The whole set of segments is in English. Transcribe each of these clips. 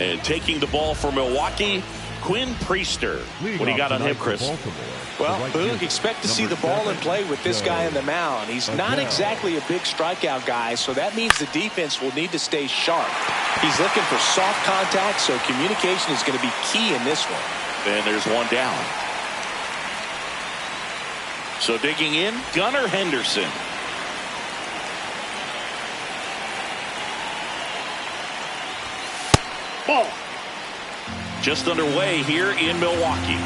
And taking the ball for Milwaukee, Quinn Priester. What do you got on him, Chris? Well, Boog, expect to see the ball in play with this guy on the mound. He's not exactly a big strikeout guy, so that means the defense will need to stay sharp. He's looking for soft contact, so communication is going to be key in this one. And there's one down. So digging in, Gunnar Henderson. Ball. Just underway here in Milwaukee.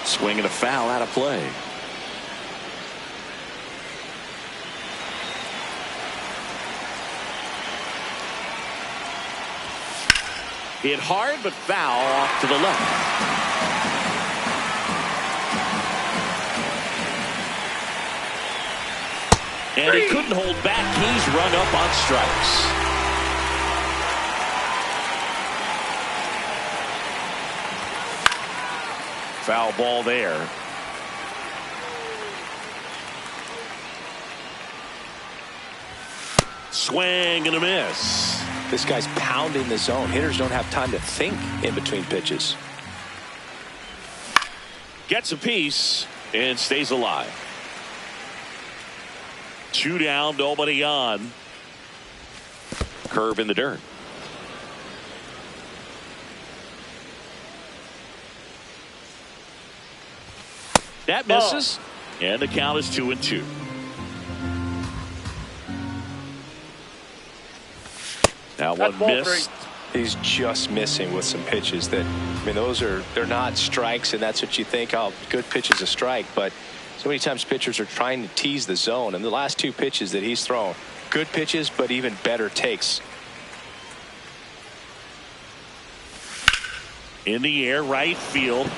Swing and a foul out of play. Hit hard, but foul off to the left. And he couldn't hold back. He's run up on strikes. Foul ball there. Swing and a miss. This guy's pounding the zone. Hitters don't have time to think in between pitches. Gets a piece and stays alive. 2 down, nobody on. Curve in the dirt. That misses. And the count is 2-2. Now one missed. He's just missing with some pitches that, I mean, they're not strikes, and that's what you think, oh, good pitch is a strike, but so many times pitchers are trying to tease the zone, and the last 2 pitches that he's thrown, good pitches, but even better takes. In the air, right field.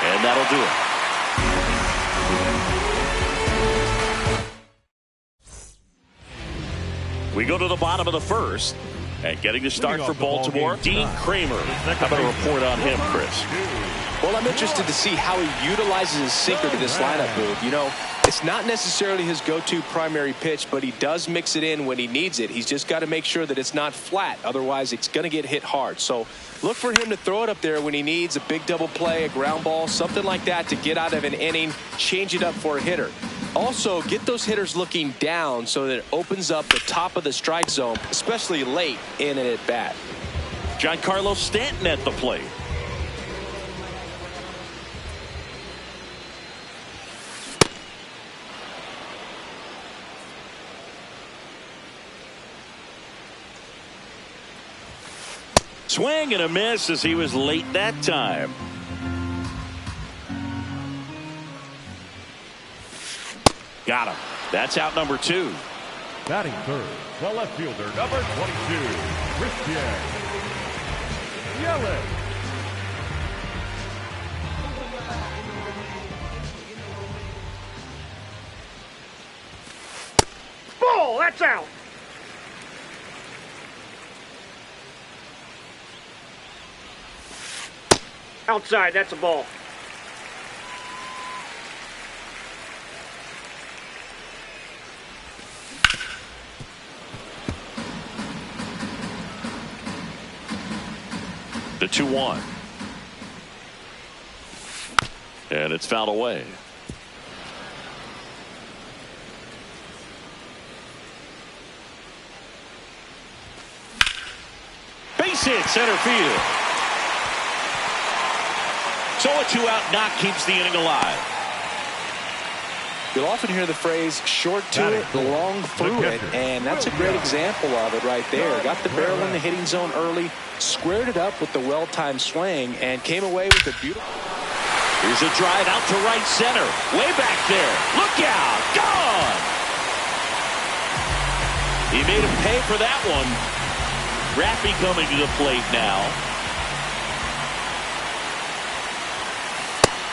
And that'll do it. We go to the bottom of the first. And getting the start for Baltimore, Dean Kramer. How about a report on him, Chris? Well, I'm interested to see how he utilizes his sinker to this lineup, Boog. You know, it's not necessarily his go-to primary pitch, but he does mix it in when he needs it. He's just got to make sure that it's not flat. Otherwise, it's going to get hit hard. So look for him to throw it up there when he needs a big double play, a ground ball, something like that to get out of an inning, change it up for a hitter. Also, get those hitters looking down so that it opens up the top of the strike zone, especially late in an at-bat. Giancarlo Stanton at the plate. Swing and a miss as he was late that time. Got him. That's out number 2. Batting third, the left fielder, number 22, Christian Yelich. Ball, that's out. Outside, that's a ball. The 2-1. And it's fouled away. Base hit, center field. So a 2-out knock keeps the inning alive. You'll often hear the phrase short to it, long through it, and that's a great example of it right there. Got the barrel in the hitting zone early, squared it up with the well-timed swing, and came away with a beautiful. Here's a drive out to right center. Way back there. Look out. Gone. He made him pay for that one. Raffy coming to the plate now.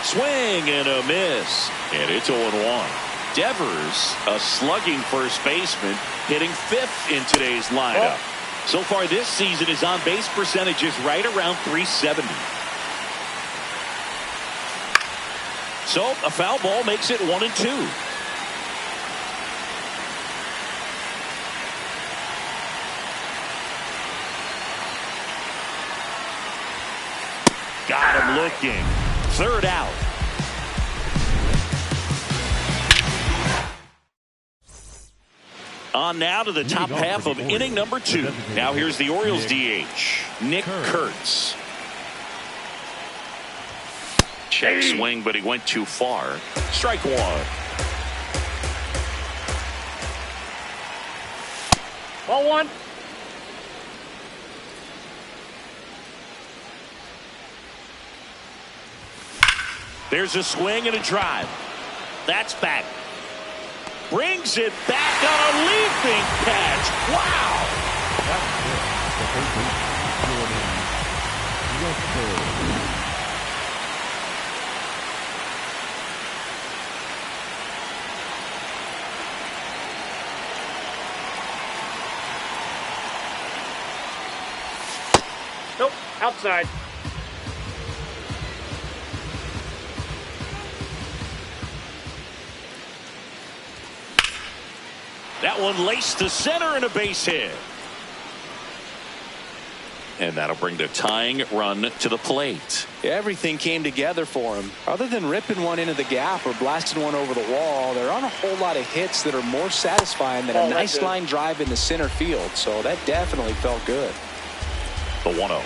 Swing and a miss. And it's 0-1. Devers, a slugging first baseman, hitting 5th in today's lineup. So far this season, his on-base percentage is right around .370. So a foul ball makes it 1-2. Got him looking. Third out. On now to the top half of inning number 2. Now here's the Orioles DH, Nick Kurtz. Check swing, but he went too far. Strike one. Ball one. There's a swing and a drive. That's back. Brings it back on a leaping catch. Wow. Nope, outside. That one laced to center and a base hit. And that'll bring the tying run to the plate. Everything came together for him. Other than ripping one into the gap or blasting one over the wall, there aren't a whole lot of hits that are more satisfying than a nice line drive into center field. So that definitely felt good. The 1-0.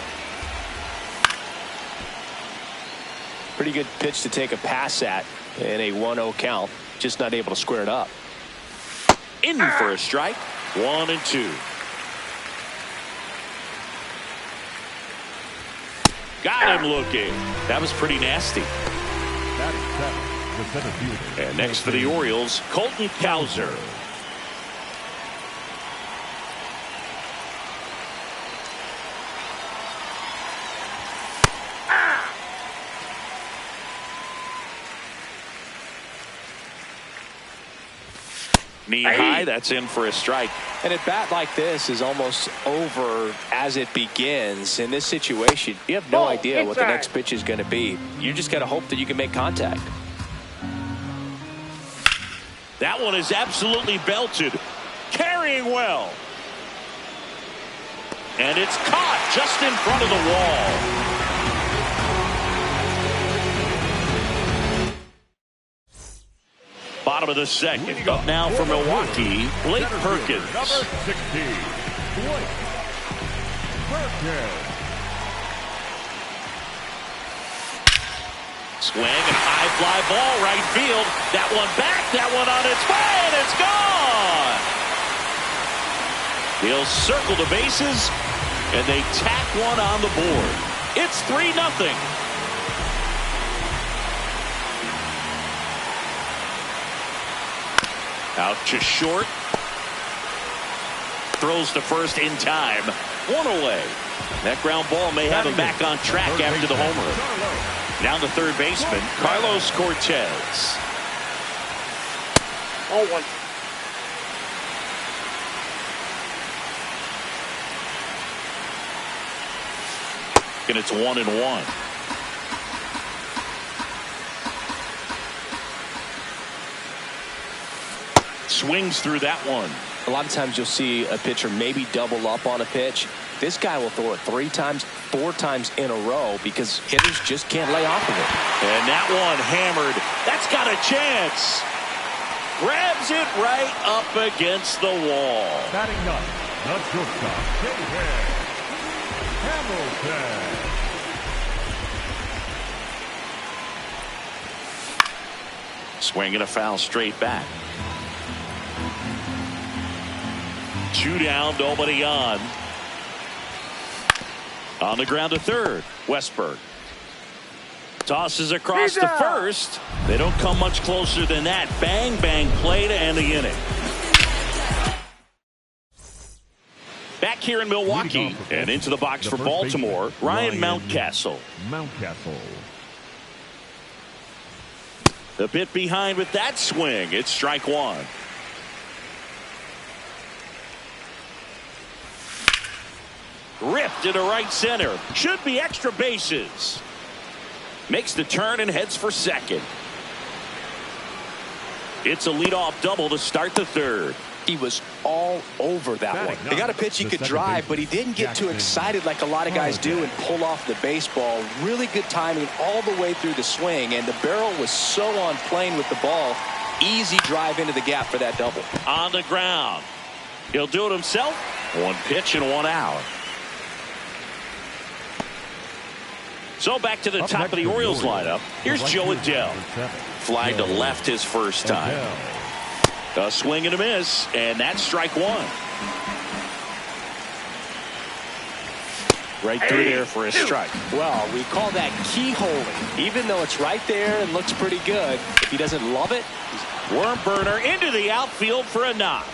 Pretty good pitch to take a pass at in a 1-0 count. Just not able to square it up. In for a strike. 1-2. Got him looking. That was pretty nasty. And next for the Orioles, Colton Cowser. Knee high, that's in for a strike. And a bat like this is almost over as it begins. In this situation, you have no idea what the next pitch is going to be. You just got to hope that you can make contact. That one is absolutely belted. Carrying well. And it's caught just in front of the wall. Bottom of the second. Up now for Milwaukee, Blake Perkins. Number 60, Blake Perkins. Swing and high fly ball right field. That one back, that one on its way, and it's gone. He'll circle the bases, and they tack one on the board. It's 3-0. Out to short. Throws to first in time. One away. That ground ball may have him back on track after the homer. Down to third baseman, Carlos Cortez. Ball one. And it's 1-1. Swings through that one. A lot of times you'll see a pitcher maybe double up on a pitch. This guy will throw it 3 times, 4 times in a row because hitters just can't lay off of it. And that one hammered. That's got a chance. Grabs it right up against the wall. Batting up, the shortstop, David Hamilton. Swinging a foul straight back. 2 down, nobody on. On the ground to third, Westberg. Tosses across to first. They don't come much closer than that. Bang, bang play to end the inning. Back here in Milwaukee and into the box for Baltimore, Ryan Mountcastle. A bit behind with that swing. It's strike one. Ripped into right center. Should be extra bases. Makes the turn and heads for second. It's a leadoff double to start the third. He was all over that one. They got a pitch he could drive, but he didn't get too excited like a lot of guys do and pull off the baseball. Really good timing all the way through the swing, and the barrel was so on plane with the ball. Easy drive into the gap for that double. On the ground. He'll do it himself. One pitch and one out. So back to the top of the Orioles lineup. Here's Joe Adele. Fly to left his first time. A swing and a miss, and that's strike one. Right through there for a strike. Well, we call that keyholing. Even though it's right there and looks pretty good, if he doesn't love it, worm burner into the outfield for a knock.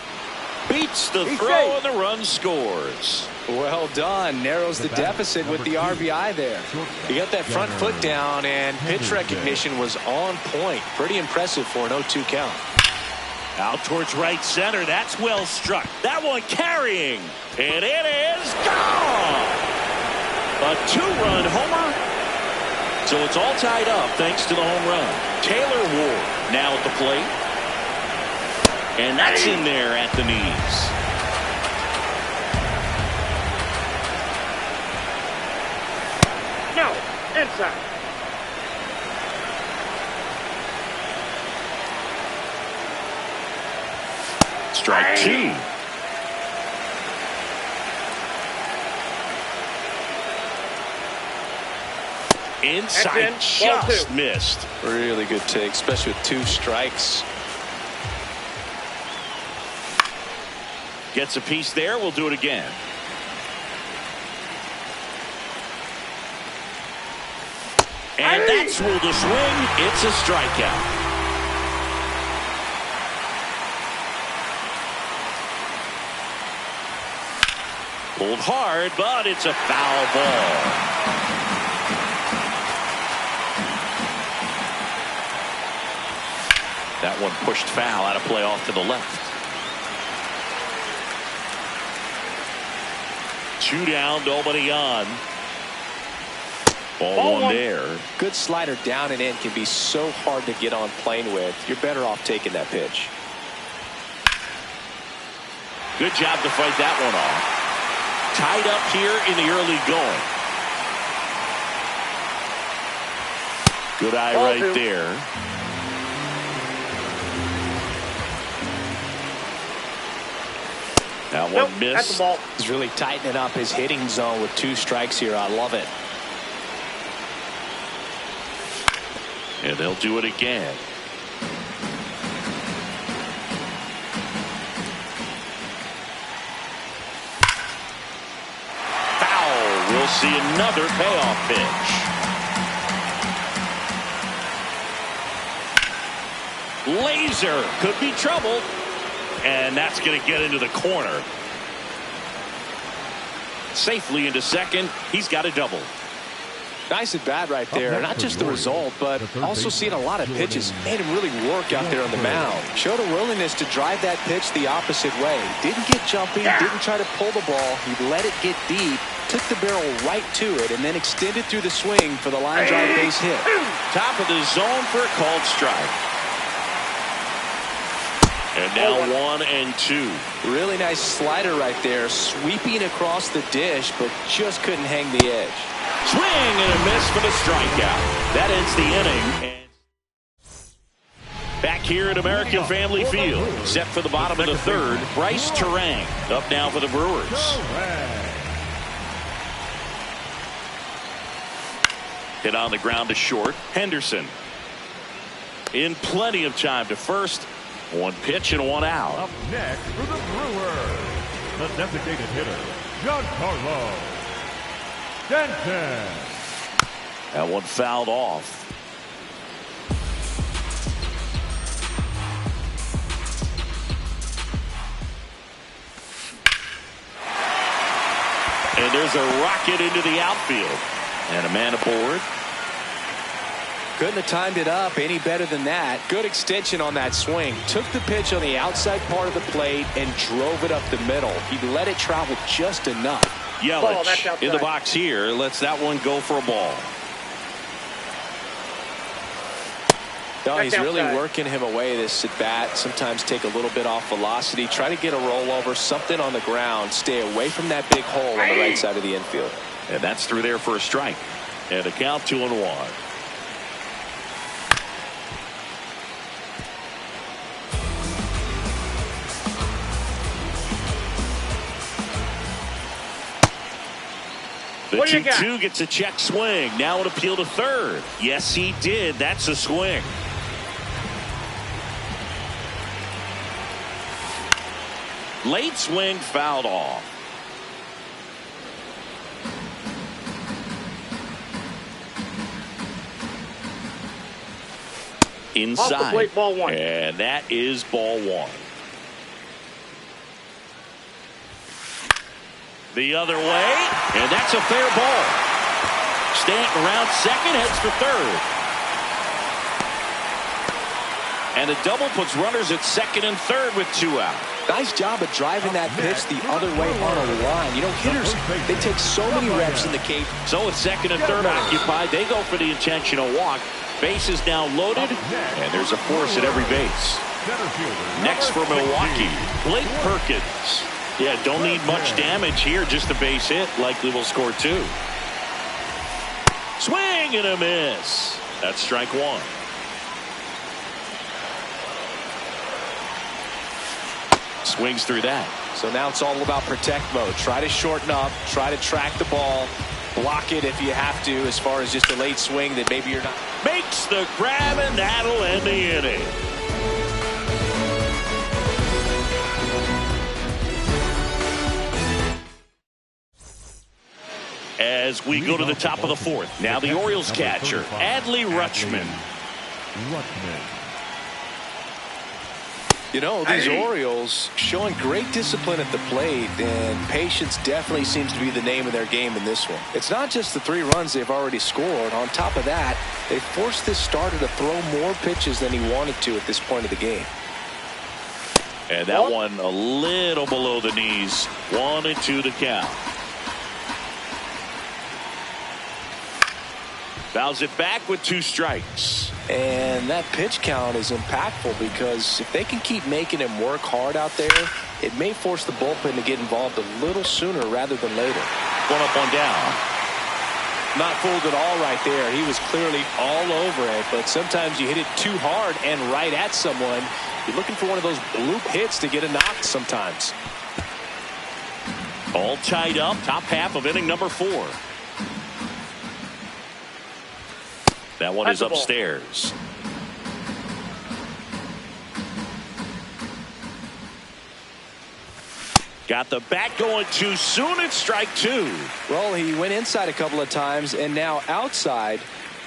Beats the throw and the run scores. Well done. Narrows the deficit with the RBI there. He got that front foot down, and pitch recognition was on point. Pretty impressive for an 0-2 count. Out towards right center. That's well struck. That one carrying. And it is gone. A two-run homer. So it's all tied up thanks to the home run. Taylor Ward now at the plate. And that's in there at the knees. No, inside. Strike two. Inside, just missed. Really good take, especially with two strikes. Gets a piece there. We'll do it again. And that's ruled a swing. It's a strikeout. Pulled hard, but it's a foul ball. That one pushed foul out of play off to the left. Two down, nobody on. Ball one there. Good slider down and in can be so hard to get on plane with. You're better off taking that pitch. Good job to fight that one off. Tied up here in the early going. Good eye right there. That one missed. That's the ball. He's really tightening up his hitting zone with two strikes here. I love it. And they'll do it again. Foul. We'll see another payoff pitch. Laser could be trouble. And that's going to get into the corner. Safely into second. He's got a double. Nice at bat right there. Not just the result, but also seeing a lot of pitches. Made him really work out there on the mound. Showed a willingness to drive that pitch the opposite way. Didn't get jumpy. Didn't try to pull the ball. He let it get deep. Took the barrel right to it and then extended through the swing for the line drive base hit. Top of the zone for a called strike. And now 1-2. Really nice slider right there. Sweeping across the dish, but just couldn't hang the edge. Swing and a miss for the strikeout. That ends the inning. And back here at American Family Field. Set for the bottom of the third. Bryce Terang up now for the Brewers. Hit on the ground to short. Henderson. In plenty of time to first. One pitch and one out. Up next for the Brewers, the designated hitter, Giancarlo Stanton. That one fouled off. And there's a rocket into the outfield. And a man aboard. Couldn't have timed it up any better than that. Good extension on that swing. Took the pitch on the outside part of the plate and drove it up the middle. He let it travel just enough. Yelich in the box here. Lets that one go for a ball. No, That's he's really outside. working him away, this at bat. Sometimes take a little bit off velocity. Try to get a rollover, something on the ground. Stay away from that big hole on the right side of the infield. And that's through there for a strike. And a count 2-1. The 2-2 gets a check swing. Now an appeal to third. Yes, he did. That's a swing. Late swing fouled off. Inside. Off the plate, ball one. And that is ball one. The other way, and that's a fair ball. Stanton around second, heads for third. And a double puts runners at second and third with 2 out. Nice job of driving that pitch the other way on a line. You know, hitters, they take so many reps in the cage. So with second and third occupied, they go for the intentional walk. Base is now loaded, and there's a force at every base. Next for Milwaukee, Blake Perkins. Yeah, don't need much damage here, just a base hit. Likely will score 2. Swing and a miss. That's strike 1. Swings through that. So now it's all about protect mode. Try to shorten up, try to track the ball, block it if you have to, as far as just a late swing that maybe you're not. Makes the grab, and that'll end the inning. As we go to the top of the 4th. Now the Orioles catcher, Adley Rutschman. You know, these Orioles showing great discipline at the plate, and patience definitely seems to be the name of their game in this one. It's not just the 3 runs they've already scored. On top of that, they forced this starter to throw more pitches than he wanted to at this point of the game. And that one a little below the knees. 1-2 to count. Fouls it back with 2 strikes. And that pitch count is impactful because if they can keep making him work hard out there, it may force the bullpen to get involved a little sooner rather than later. 1 up, 1 down. Not fooled at all right there. He was clearly all over it, but sometimes you hit it too hard and right at someone. You're looking for one of those bloop hits to get a knock sometimes. All tied up, top half of inning number 4. That one is upstairs. Got the bat going too soon. It's strike 2. Well, he went inside a couple of times and now outside.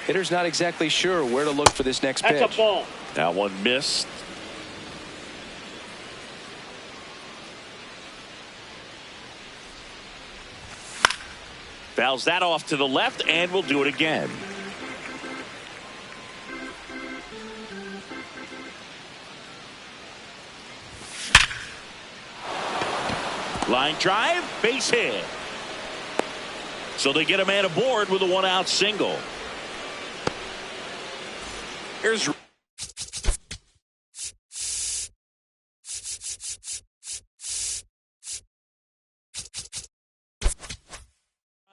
Hitter's not exactly sure where to look for this next pitch. That's a ball. That one missed. Fouls that off to the left, and we'll do it again. Line drive, base hit. So they get a man aboard with a 1-out single. Here's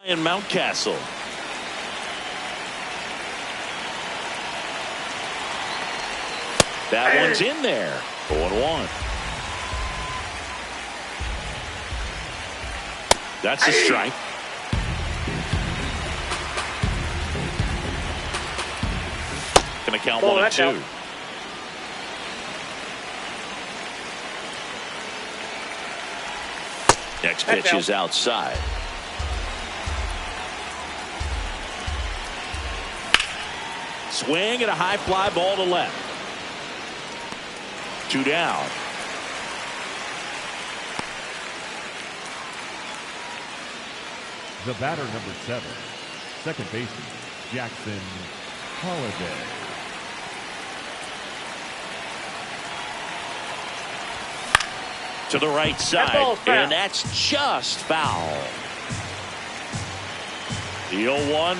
Ryan Mountcastle. That one's in there. 0-1. That's a strike. Gonna count 1-2. Out. Next pitch is outside. Swing and a high fly ball to left. 2 down. The batter, number 7, second baseman, Jackson Holiday. To the right side, and that's just foul. The 0-1,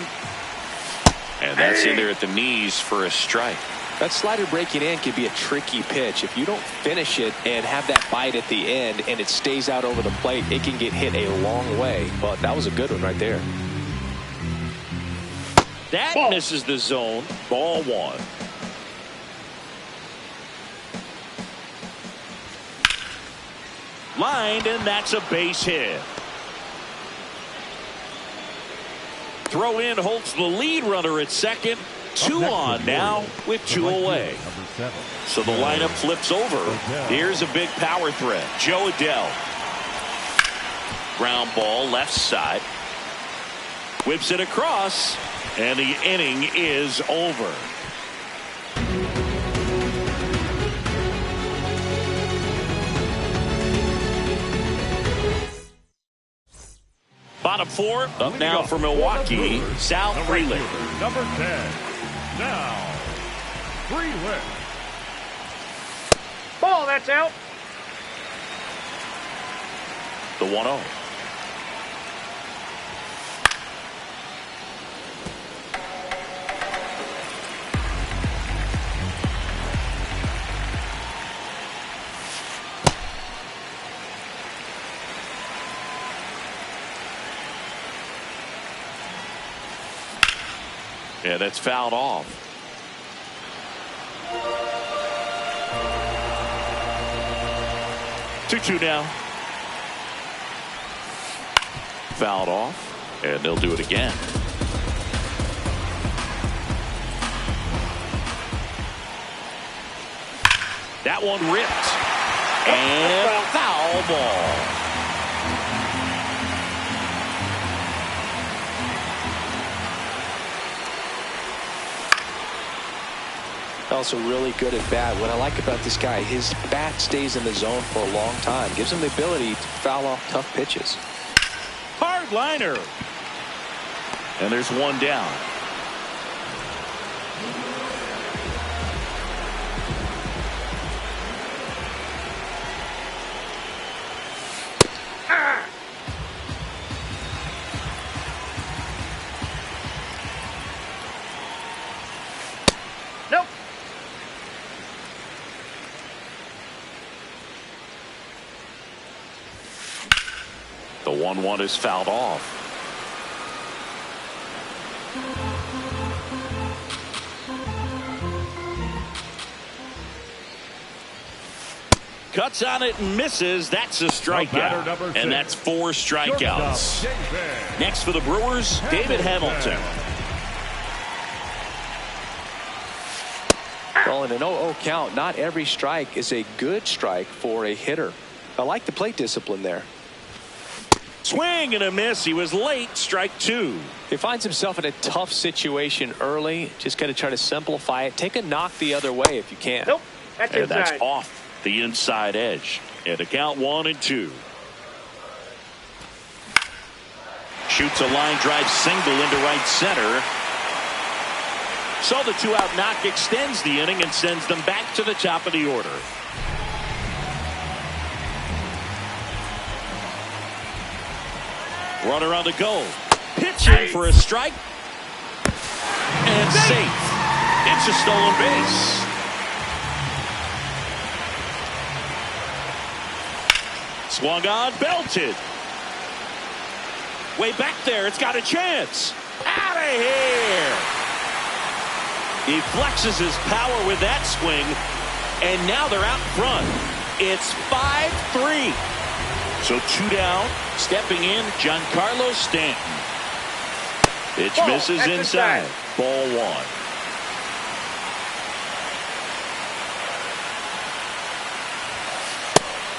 and that's in there at the knees for a strike. That slider breaking in can be a tricky pitch. If you don't finish it and have that bite at the end and it stays out over the plate, it can get hit a long way. But that was a good one right there. That misses the zone. Ball one. Lined, and that's a base hit. Throw in holds the lead runner at second. 2 on now with 2 away. So the lineup flips over. Here's a big power threat. Jo Adell. Ground ball left side. Whips it across, and the inning is over. Bottom 4 up now for Milwaukee. Sal Frelick. Number 10. Now, Frelick. Ball, that's out. The 1-0. Yeah, that's fouled off. Two now. Fouled off, and they'll do it again. That one ripped. And foul ball. Also really good at bat. What I like about this guy, his bat stays in the zone for a long time. Gives him the ability to foul off tough pitches. Hard liner. And there's one down. Nope. The 1-1 is fouled off. Cuts on it and misses. That's a strikeout. And that's 4 strikeouts. Next for the Brewers, David Hamilton. Well, in an 0-0 count, not every strike is a good strike for a hitter. I like the plate discipline there. Swing and a miss. He was late. Strike 2. He finds himself in a tough situation early. Just got to try to simplify it. Take a knock the other way if you can. Nope. That's And inside. that's off the inside edge. And a count 1-2. Shoots a line drive single into right center. So the 2-out knock extends the inning and sends them back to the top of the order. Runner on the go. Pitching for a strike. And safe. It's a stolen base. Swung on, belted. Way back there, it's got a chance. Out of here. He flexes his power with that swing, and now they're out front. It's 5-3. So 2 down. Stepping in, Giancarlo Stanton. Pitch misses inside. Ball 1.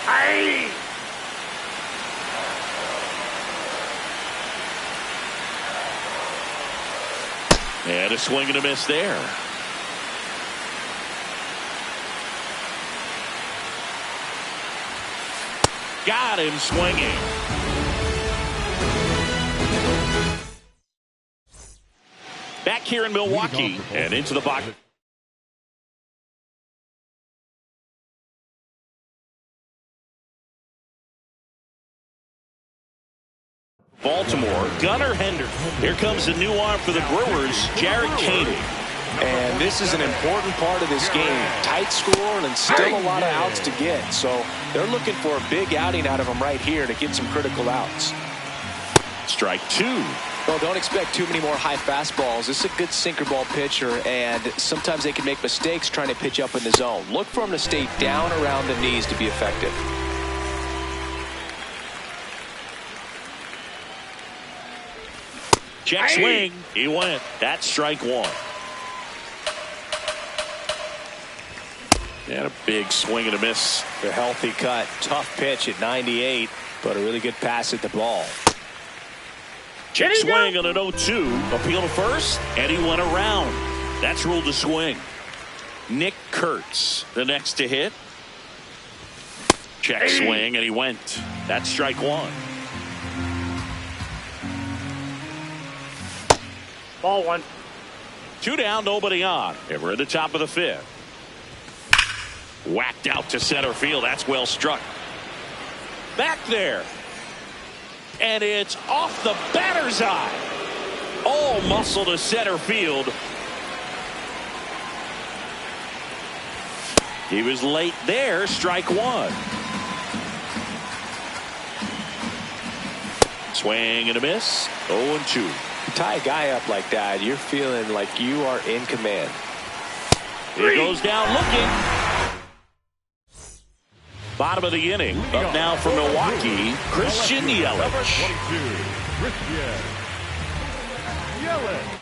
Aye. And a swing and a miss there. Got him swinging. Back here in Milwaukee and into the box. Baltimore, Gunnar Henderson. Here comes a new arm for the Brewers, Jared Koenig. And this is an important part of this game. Tight score and still a lot of outs to get. So they're looking for a big outing out of him right here to get some critical outs. Strike two. Well, don't expect too many more high fastballs. This is a good sinker ball pitcher, and sometimes they can make mistakes trying to pitch up in the zone. Look for him to stay down around the knees to be effective. Check swing. He went. That's strike one. And a big swing and a miss. A healthy cut. Tough pitch at 98, but a really good pass at the ball. Check swing on an 0-2. Appeal to first, and he went around. That's ruled a swing. Nick Kurtz, the next to hit. Check swing, and he went. That's strike one. Ball one. 2 down, nobody on. And we're at the top of the fifth. Whacked out to center field. That's well struck. Back there. And it's off the batter's eye. All muscle to center field. He was late there. Strike one. Swing and a miss. 0-2. You tie a guy up like that, you're feeling like you are in command. He goes down looking. Bottom of the inning. Up now for Milwaukee, Christian Yelich. Number 22, Christian Yelich.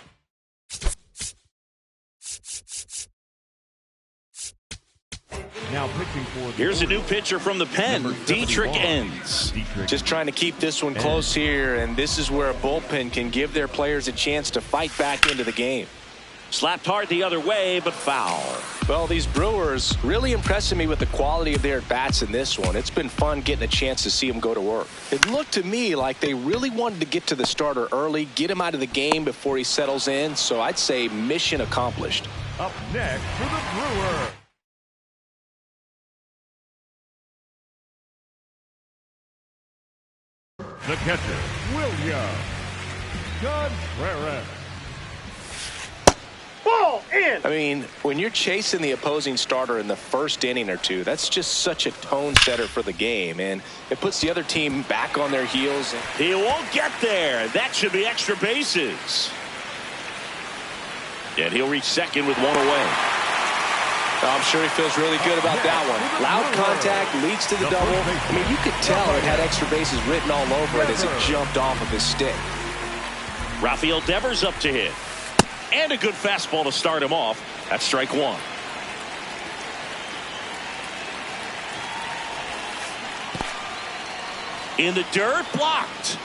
Now pitching for Here's a new pitcher from the pen, Dietrich Enns. Just trying to keep this one close here, and this is where a bullpen can give their players a chance to fight back into the game. Slapped hard the other way, but foul. Well, these Brewers really impressing me with the quality of their at-bats in this one. It's been fun getting a chance to see them go to work. It looked to me like they really wanted to get to the starter early, get him out of the game before he settles in, so I'd say mission accomplished. up next for the Brewers. The catcher, William Contreras. Ball in. I mean, when you're chasing the opposing starter in the first inning or two, that's just such a tone setter for the game, and it puts the other team back on their heels. He won't get there. That should be extra bases. And he'll reach second with one away. I'm sure he feels really good about that one. Loud contact leads to the double. I mean, you could tell it had extra bases written all over it as it jumped off of his stick. Rafael Devers up to hit. And a good fastball to start him off. That's strike one. In the dirt, blocked.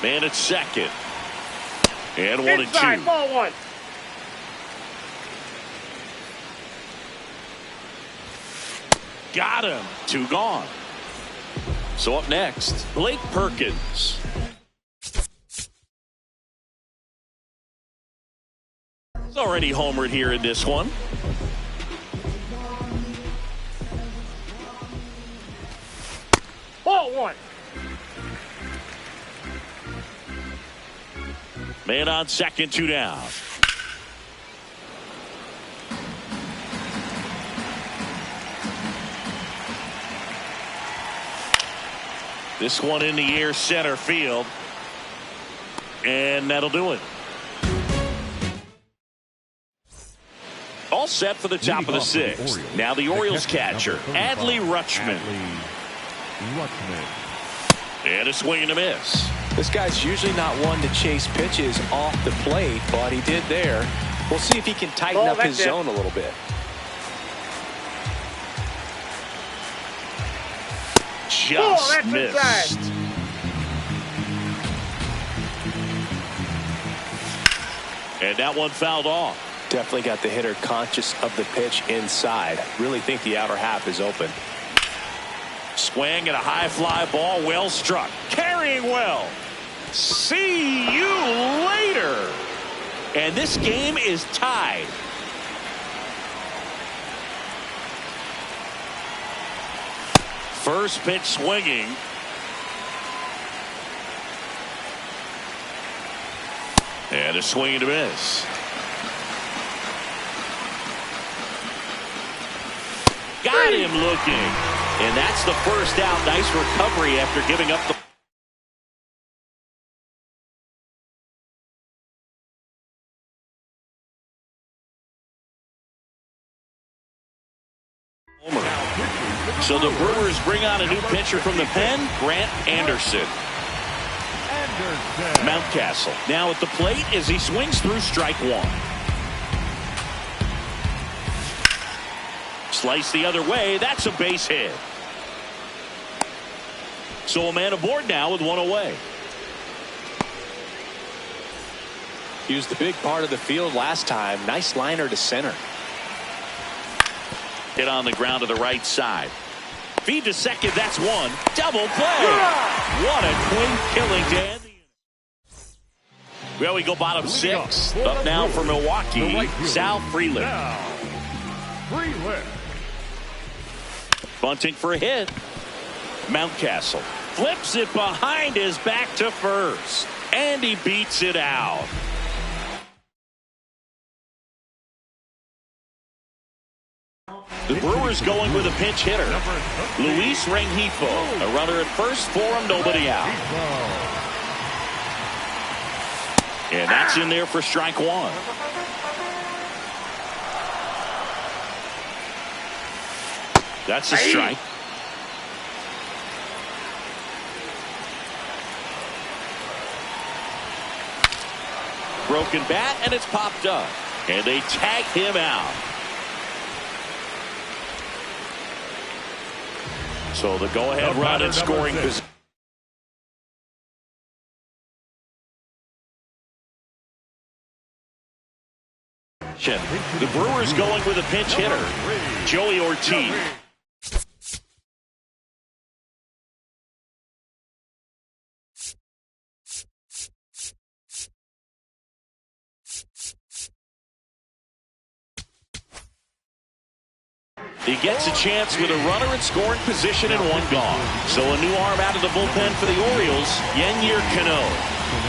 Man at second. And 1 and 2. Ball one. Got him. 2 gone. So up next, Blake Perkins. He's already homered here in this one. Ball one. Man on second, 2 down. This one in the air, center field. And that'll do it. All set for the top of the 6th. Now the Orioles catcher, Adley Rutschman. And a swing and a miss. This guy's usually not one to chase pitches off the plate, but he did there. We'll see if he can tighten up his zone a little bit. Just missed. And that one fouled off. Definitely got the hitter conscious of the pitch inside. Really think the outer half is open. Swing and a high fly ball, well struck. Carrying well. See you later. And this game is tied. First pitch swinging. And a swing and a miss. Got him looking. And that's the first out. Nice recovery after giving up the So the Brewers bring on a new pitcher from the pen, Grant Anderson. Mountcastle now at the plate as he swings through strike one. Slice the other way. That's a base hit. So a man aboard now with one away. He was the big part of the field last time. Nice liner to center. Hit on the ground to the right side. Feed to second. That's one. Double play. What a twin killing to end the inning. Well, we go bottom six. Up now for Milwaukee, Sal Freeland. Bunting for a hit. Mountcastle flips it behind his back to first. And he beats it out. The Brewers going with a pinch hitter. Luis Rengifo. A runner at first for him, nobody out. And that's in there for strike one. That's a strike. Broken bat, and it's popped up. And they tag him out. So the go-ahead run in scoring position. The Brewers going with a pinch hitter, Joey Ortiz. He gets a chance with a runner in scoring position and one gone. So a new arm out of the bullpen for the Orioles, Yennier Cano.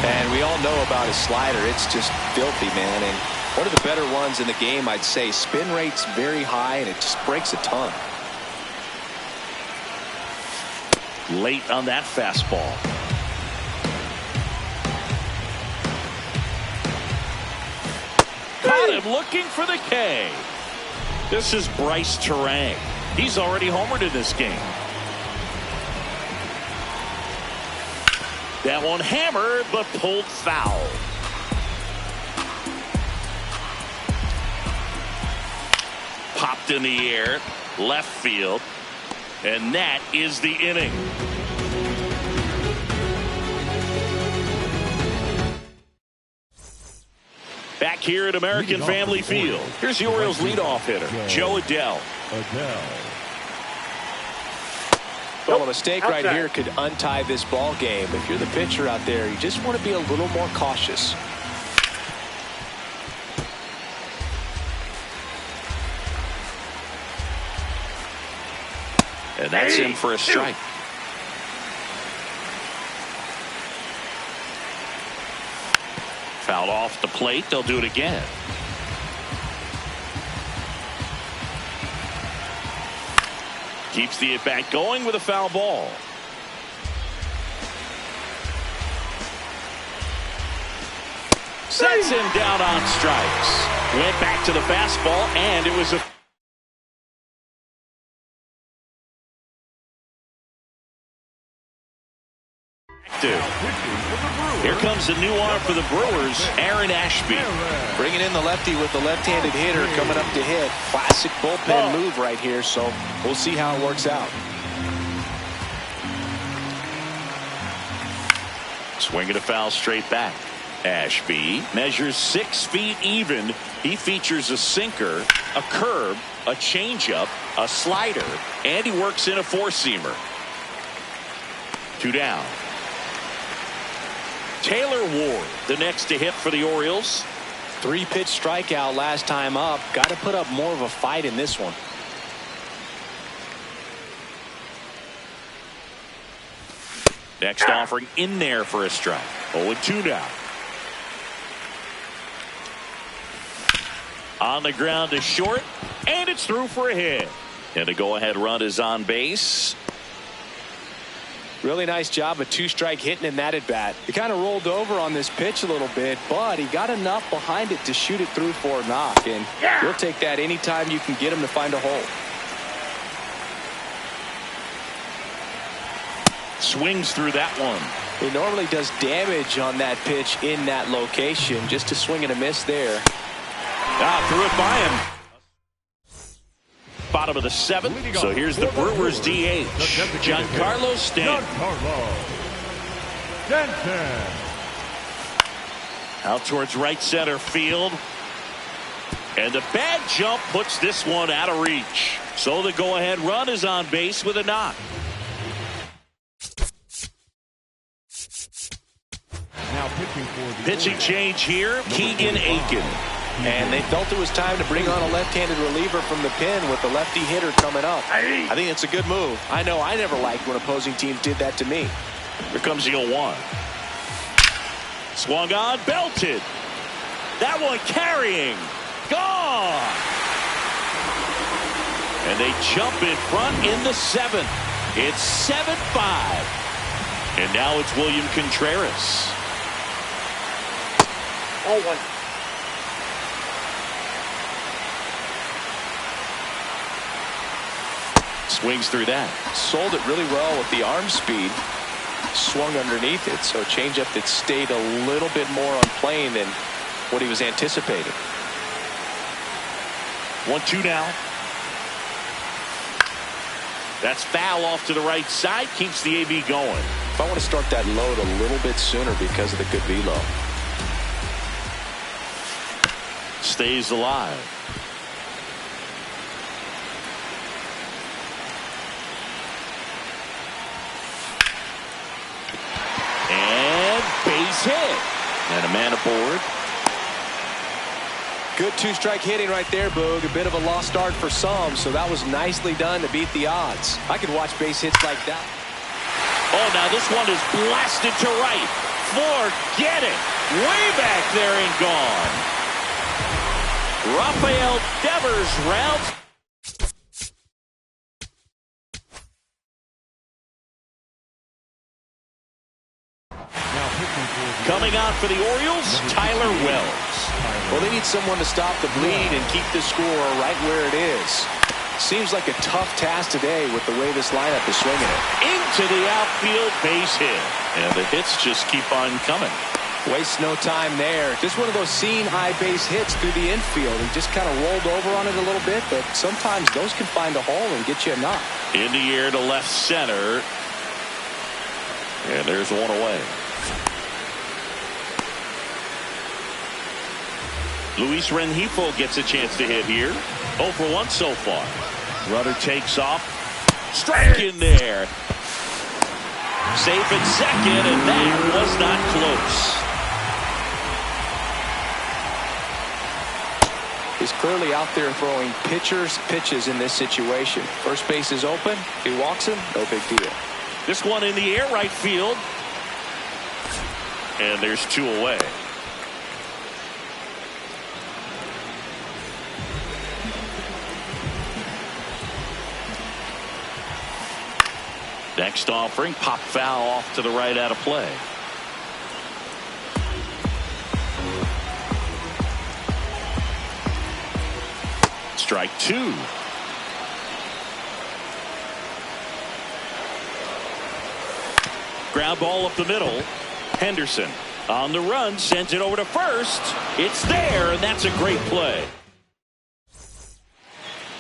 And we all know about his slider. It's just filthy, man. And one of the better ones in the game, I'd say. Spin rate's very high, and it just breaks a ton. Late on that fastball. Caught him looking for the K. This is Bryce Terang. He's already homered in this game. That one hammered, but pulled foul. Popped in the air, left field, and that is the inning. Back here at American Family Field, here's the Orioles leadoff hitter, Joe Adell. Well, a mistake right here could untie this ball game. If you're the pitcher out there, you just want to be a little more cautious. And that's him for a strike. Fouled off the plate. They'll do it again. Keeps the at-bat going with a foul ball. Sets him down on strikes. Went back to the fastball, and it was a Here comes the new arm for the Brewers, Aaron Ashby. Bringing in the lefty with the left-handed hitter coming up to hit. Classic bullpen move right here, so we'll see how it works out. Swing and a foul straight back. Ashby measures 6 feet even. He features a sinker, a curve, a changeup, a slider, and he works in a four-seamer. 2 down. Taylor Ward, the next to hit for the Orioles. 3-pitch strikeout last time up. Got to put up more of a fight in this one. Next offering in there for a strike. 0-2 now. On the ground to short, and it's through for a hit. And the go-ahead run is on base. Really nice job of two-strike hitting in that at-bat. He kind of rolled over on this pitch a little bit, but he got enough behind it to shoot it through for a knock. And you'll take that anytime you can get him to find a hole. Swings through that one. He normally does damage on that pitch in that location. Just a swing and a miss there. Threw it by him. Bottom of the seventh. So here's the Brewers DH, Giancarlo Stanton. Out towards right center field. And the bad jump puts this one out of reach. So the go-ahead run is on base with a knock. Now pitching for the Pitching change here, Keegan Aiken. And they felt it was time to bring on a left-handed reliever from the pen with the lefty hitter coming up. I think it's a good move. I know I never liked when opposing teams did that to me. Here comes the 0-1. Swung on, belted. That one carrying. Gone. And they jump in front in the seventh. It's 7-5. And now it's William Contreras. 0-1. Swings through that. Sold it really well with the arm speed. Swung underneath it, so changeup that stayed a little bit more on plane than what he was anticipating. 1-2 now. That's foul off to the right side. Keeps the AB going. If I want to start that load a little bit sooner because of the good velo. Stays alive. And base hit. And a man aboard. Good two-strike hitting right there, Boog. A bit of a lost start for some, so that was nicely done to beat the odds. I could watch base hits like that. Oh, now this one is blasted to right. Forget it. Way back there and gone. Rafael Devers rounds. Coming out for the Orioles, Tyler Wells. Well, they need someone to stop the bleed and keep the score right where it is. Seems like a tough task today with the way this lineup is swinging it. Into the outfield, base hit. And the hits just keep on coming. Wastes no time there. Just one of those seeing high base hits through the infield. He just kind of rolled over on it a little bit, but sometimes those can find a hole and get you a knock. In the air to left center. And there's one away. Luis Rengifo gets a chance to hit here. 0 for 1 so far. Rudder takes off. Strike in there. Safe at second, and that was not close. He's clearly out there throwing pitchers pitches in this situation. First base is open. He walks him. No big deal. This one in the air right field. And there's 2 away. Next offering, pop foul off to the right out of play. Strike 2. Ground ball up the middle. Henderson on the run, sends it over to first. It's there, and that's a great play.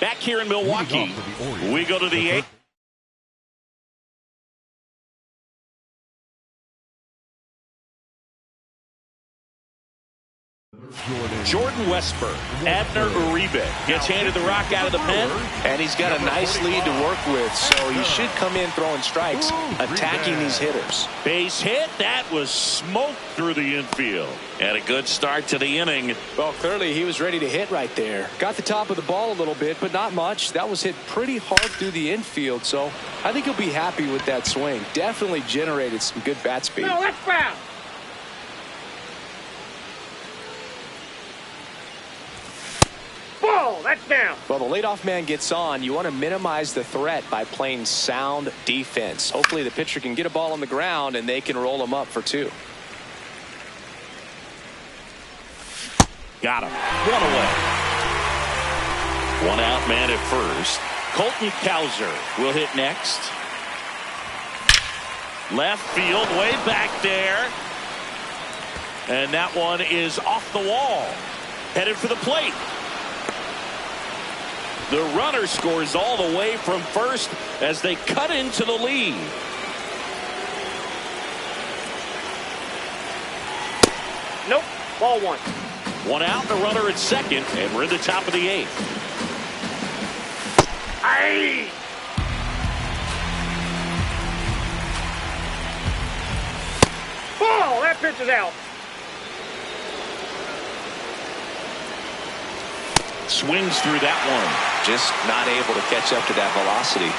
Back here in Milwaukee, we go to the 8th. Jordan Westburg, Abner Uribe gets handed the rock out of the pen. And he's got a nice lead to work with, so he should come in throwing strikes, attacking these hitters. Base hit, that was smoked through the infield. And a good start to the inning. Well, clearly he was ready to hit right there. Got the top of the ball a little bit, but not much. That was hit pretty hard through the infield, so I think he'll be happy with that swing. Definitely generated some good bat speed. No, that's foul. That's down. Well, the leadoff man gets on. You want to minimize the threat by playing sound defense. Hopefully the pitcher can get a ball on the ground and they can roll him up for 2. Got him. 1 away. 1 out man at first. Colton Cowser will hit next. Left field, way back there. And that one is off the wall. Headed for the plate. The runner scores all the way from first as they cut into the lead. Nope. Ball 1. 1 out, the runner at second, and we're in the top of the 8th. Aye. Ball. That pitch is out. Swings through that one. Just not able to catch up to that velocity.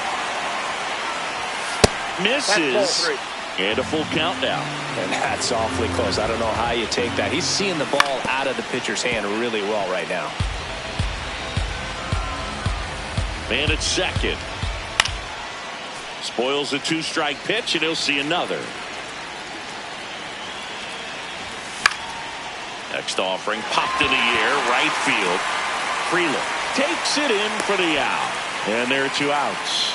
Misses. That's ball 3. And a full count now. And that's awfully close. I don't know how you take that. He's seeing the ball out of the pitcher's hand really well right now. Man at second. Spoils a 2-strike pitch, and he'll see another. Next offering popped in the air, right field. Freeland takes it in for the out. And there are 2 outs.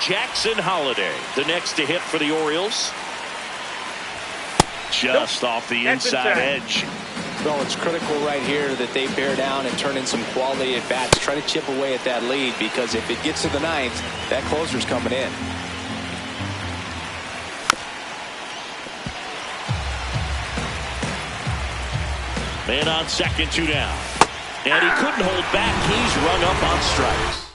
Jackson Holiday, the next to hit for the Orioles. Just off the inside edge. Well, it's critical right here that they bear down and turn in some quality at bats. Try to chip away at that lead, because if it gets to the 9th, that closer's coming in. Man on second, 2 down. And he couldn't hold back. He's rung up on strikes.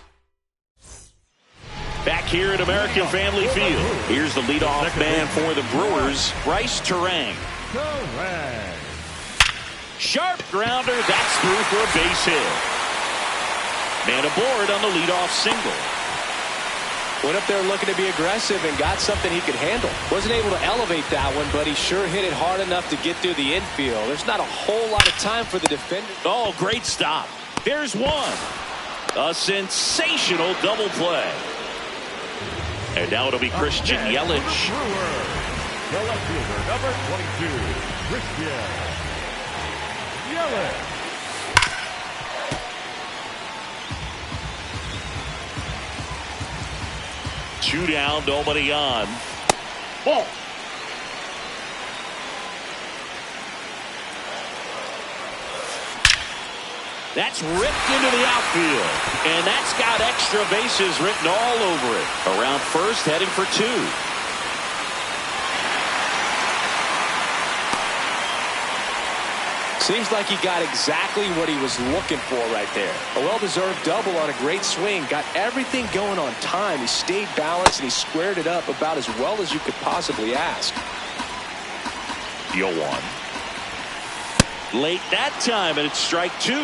Back here at American Family Field, here's the leadoff man for the Brewers, Bryce Terang. Sharp grounder, that's through for a base hit. Man aboard on the leadoff single. Went up there looking to be aggressive and got something he could handle. Wasn't able to elevate that one, but he sure hit it hard enough to get through the infield. There's not a whole lot of time for the defender. Oh, great stop. There's one. A sensational double play. And now it'll be Christian Yelich. The left fielder, number 22, Christian Yelich. Two down, nobody on. Ball. That's ripped into the outfield. And that's got extra bases written all over it. Around first, heading for 2. Seems like he got exactly what he was looking for right there. A well-deserved double on a great swing. Got everything going on time. He stayed balanced and he squared it up about as well as you could possibly ask. Deal 1. Late that time, and it's strike 2.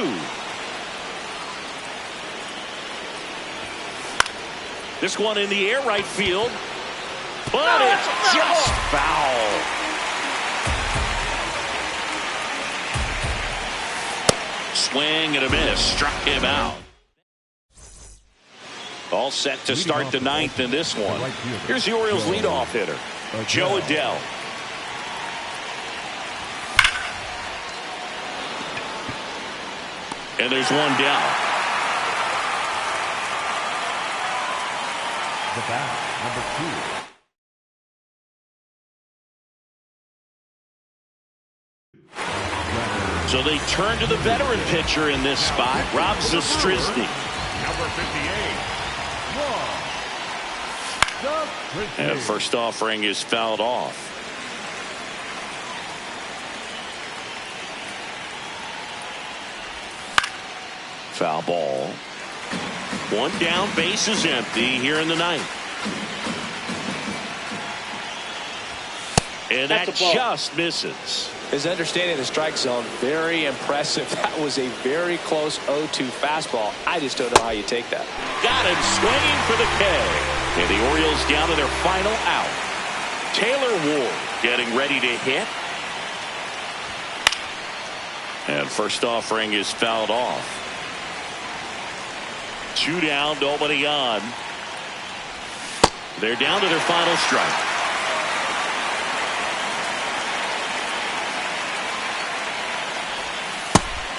This one in the air, right field. But it's just foul. Swing and a miss. Struck him out. All set to start the 9th in this one. Here's the Orioles leadoff hitter, Joe Adell. And there's one down. The bat, number 2. So they turn to the veteran pitcher in this spot, 더쇼ㅎㅎ. Number 58. And first offering is fouled off. Foul ball. One down, base is empty here in the 9th. And that just misses. His understanding of the strike zone, very impressive. That was a very close 0-2 fastball. I just don't know how you take that. Got him swinging for the K. And the Orioles down to their final out. Taylor Ward getting ready to hit. And first offering is fouled off. 2 down, nobody on. They're down to their final strike.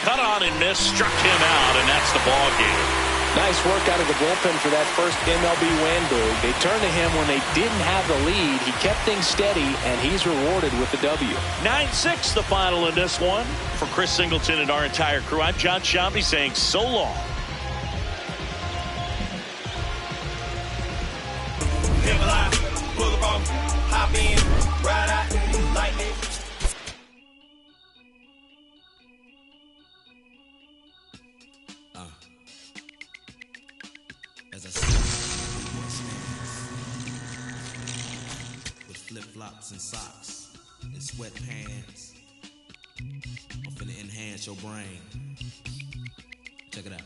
Cut on and missed, struck him out, and that's the ball game. Nice work out of the bullpen for that first MLB win, Boog. They turned to him when they didn't have the lead. He kept things steady, and he's rewarded with the W. 9-6 the final in this one. For Chris Singleton and our entire crew, I'm John Shambi saying so long. As I sit with flip-flops and socks and sweatpants, I'm finna enhance your brain. Check it out.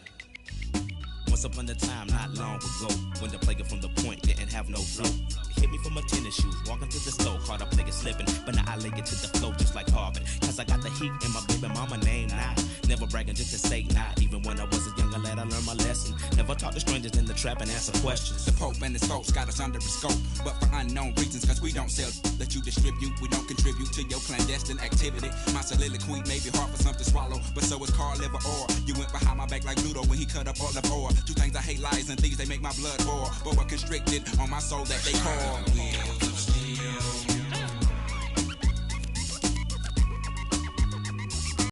Once upon a time, not long ago, when the player from the point didn't have no flow. Hit me from my tennis shoes, walking to the store, caught a player slipping, but now I lay it to the flow just like Harvard. Cause I got the heat in my baby mama name now. Never bragging just to say not. Even when I was a younger lad, I learned my lesson. Never talk to strangers in the trap and answer questions. The Pope and his folks got us under a scope, but for unknown reasons, cause we don't sell that you distribute. We don't contribute to your clandestine activity. My soliloquy may be hard for some to swallow, but so is Carl liver or. You went behind my back like Ludo when he cut up all the ore. Two things I hate, lies and thieves, they make my blood boil. But we're constricted on my soul that they call.